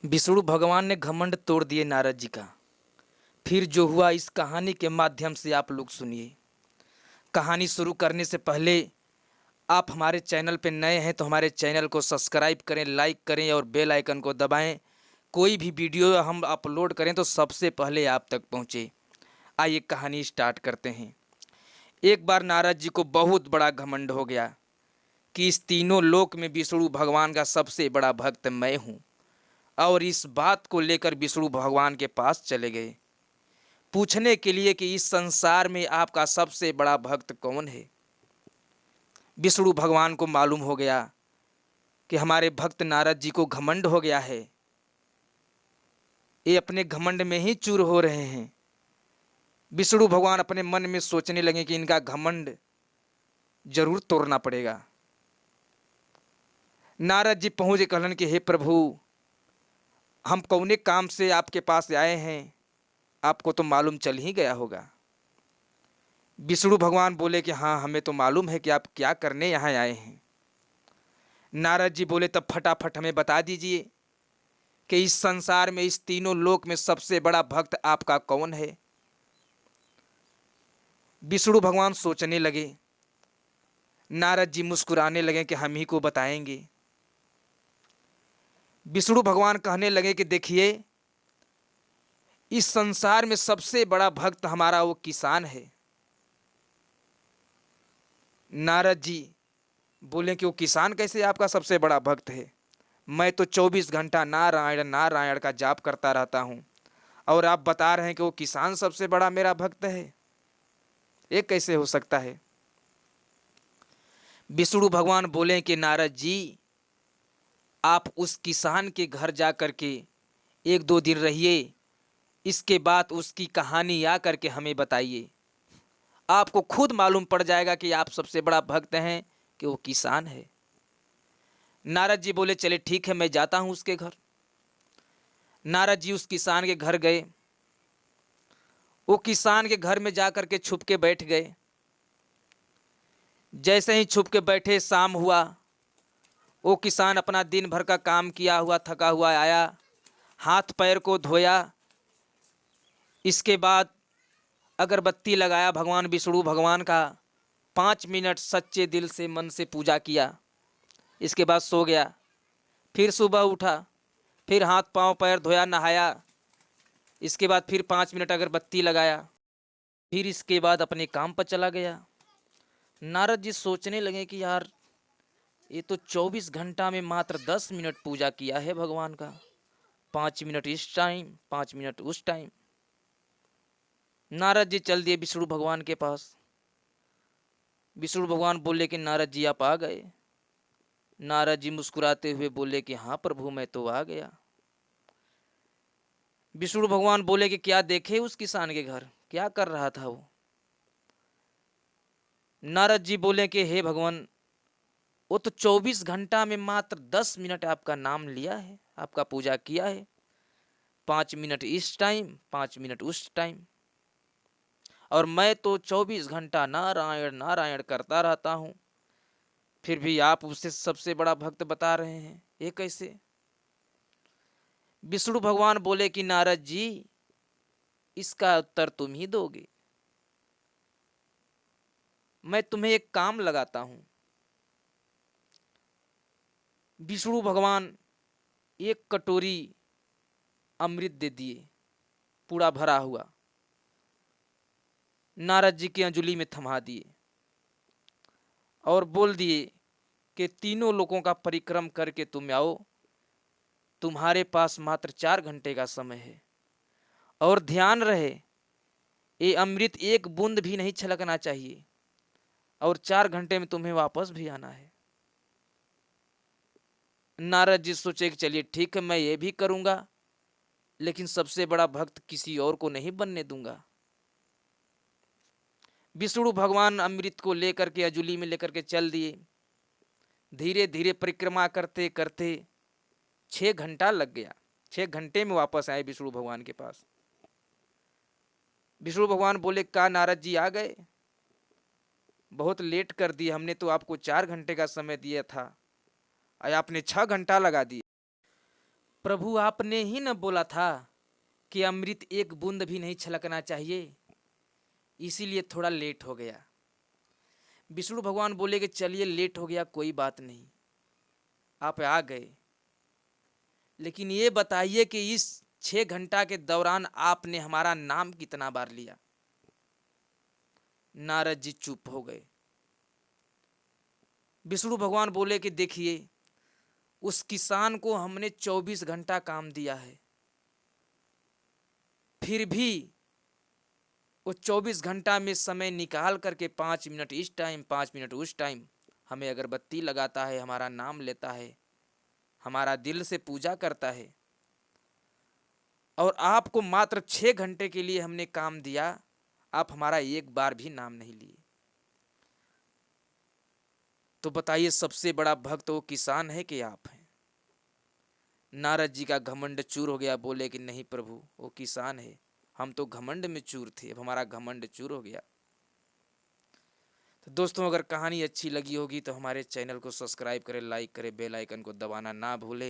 विष्णु भगवान ने घमंड तोड़ दिए नारद जी का। फिर जो हुआ इस कहानी के माध्यम से आप लोग सुनिए। कहानी शुरू करने से पहले आप हमारे चैनल पर नए हैं तो हमारे चैनल को सब्सक्राइब करें, लाइक करें और बेल आइकन को दबाएं। कोई भी वीडियो हम अपलोड करें तो सबसे पहले आप तक पहुंचे। आइए कहानी स्टार्ट करते हैं। एक बार नारद जी को बहुत बड़ा घमंड हो गया कि इस तीनों लोक में विष्णु भगवान का सबसे बड़ा भक्त मैं हूँ, और इस बात को लेकर विष्णु भगवान के पास चले गए पूछने के लिए कि इस संसार में आपका सबसे बड़ा भक्त कौन है। विष्णु भगवान को मालूम हो गया कि हमारे भक्त नारद जी को घमंड हो गया है, ये अपने घमंड में ही चूर हो रहे हैं। विष्णु भगवान अपने मन में सोचने लगे कि इनका घमंड जरूर तोड़ना पड़ेगा। नारद जी पहुँचे, कहलन कि हे प्रभु, हम कौने काम से आपके पास आए हैं, आपको तो मालूम चल ही गया होगा। विष्णु भगवान बोले कि हाँ, हमें तो मालूम है कि आप क्या करने यहाँ आए हैं। नारद जी बोले तब फटाफट हमें बता दीजिए कि इस संसार में, इस तीनों लोक में सबसे बड़ा भक्त आपका कौन है। विष्णु भगवान सोचने लगे। नारद जी मुस्कुराने लगे कि हम ही को बताएंगे। विष्णु भगवान कहने लगे कि देखिए, इस संसार में सबसे बड़ा भक्त हमारा वो किसान है। नारद जी बोले कि वो किसान कैसे आपका सबसे बड़ा भक्त है? मैं तो 24 घंटा नारायण नारायण का जाप करता रहता हूँ, और आप बता रहे हैं कि वो किसान सबसे बड़ा मेरा भक्त है, ये कैसे हो सकता है? विष्णु भगवान बोले कि नारद जी, आप उस किसान के घर जा कर के 1-2 दिन रहिए, इसके बाद उसकी कहानी आ करके हमें बताइए। आपको खुद मालूम पड़ जाएगा कि आप सबसे बड़ा भक्त हैं कि वो किसान है। नारद जी बोले चले ठीक है, मैं जाता हूँ उसके घर। नारद जी उस किसान के घर गए। वो किसान के घर में जा कर के छुप के बैठ गए। जैसे ही छुप के बैठे, शाम हुआ। वो किसान अपना दिन भर का काम किया हुआ थका हुआ आया, हाथ पैर को धोया, इसके बाद अगरबत्ती लगाया भगवान विष्णु भगवान का, 5 मिनट सच्चे दिल से मन से पूजा किया, इसके बाद सो गया। फिर सुबह उठा, फिर हाथ पांव पैर धोया, नहाया, इसके बाद फिर 5 मिनट अगरबत्ती लगाया, फिर इसके बाद अपने काम पर चला गया। नारद जी सोचने लगे कि यार, ये तो 24 घंटा में मात्र 10 मिनट पूजा किया है भगवान का, 5 मिनट इस टाइम, 5 मिनट उस टाइम। नारद जी चल दिए विष्णु भगवान के पास। विष्णु भगवान बोले कि नारद जी आप आ गए। नारद जी मुस्कुराते हुए बोले कि हाँ प्रभु, मैं तो आ गया। विष्णु भगवान बोले कि क्या देखे उस किसान के घर, क्या कर रहा था वो? नारद जी बोले कि हे भगवान, वो तो 24 घंटा में मात्र 10 मिनट आपका नाम लिया है, आपका पूजा किया है, 5 मिनट इस टाइम, 5 मिनट उस टाइम, और मैं तो 24 घंटा नारायण नारायण करता रहता हूँ, फिर भी आप उसे सबसे बड़ा भक्त बता रहे हैं, ये कैसे? विष्णु भगवान बोले कि नारद जी, इसका उत्तर तुम ही दोगे। मैं तुम्हें एक काम लगाता हूं। विष्णु भगवान एक कटोरी अमृत दे दिए, पूरा भरा हुआ, नारद जी की अंजुली में थमा दिए और बोल दिए कि तीनों लोगों का परिक्रम करके तुम आओ, तुम्हारे पास मात्र 4 घंटे का समय है, और ध्यान रहे ये अमृत एक बूंद भी नहीं छलकना चाहिए, और 4 घंटे में तुम्हें वापस भी आना है। नारद जी सोचे कि चलिए ठीक है, मैं ये भी करूंगा, लेकिन सबसे बड़ा भक्त किसी और को नहीं बनने दूंगा। विष्णु भगवान अमृत को लेकर के अंजुली में लेकर के चल दिए। धीरे धीरे परिक्रमा करते करते 6 घंटा लग गया। 6 घंटे में वापस आए विष्णु भगवान के पास। विष्णु भगवान बोले का नारद जी आ गए? बहुत लेट कर दिए, हमने तो आपको 4 घंटे का समय दिया था और आपने 6 घंटा लगा दिए। प्रभु आपने ही न बोला था कि अमृत एक बूंद भी नहीं छलकना चाहिए, इसीलिए थोड़ा लेट हो गया। विष्णु भगवान बोले कि चलिए लेट हो गया कोई बात नहीं, आप आ गए, लेकिन ये बताइए कि इस 6 घंटा के दौरान आपने हमारा नाम कितना बार लिया। नारद जी चुप हो गए। विष्णु भगवान बोले कि देखिए, उस किसान को हमने 24 घंटा काम दिया है, फिर भी वो 24 घंटा में समय निकाल करके 5 मिनट इस टाइम 5 मिनट उस टाइम हमें अगरबत्ती लगाता है, हमारा नाम लेता है, हमारा दिल से पूजा करता है। और आपको मात्र 6 घंटे के लिए हमने काम दिया, आप हमारा एक बार भी नाम नहीं लिए। तो बताइए, सबसे बड़ा भक्त वो किसान है कि आप हैं? नारद जी का घमंड चूर हो गया। बोले कि नहीं प्रभु, वो किसान है, हम तो घमंड में चूर थे, अब हमारा घमंड चूर हो गया। तो दोस्तों, अगर कहानी अच्छी लगी होगी तो हमारे चैनल को सब्सक्राइब करें, लाइक करें, बेल आइकन को दबाना ना भूलें।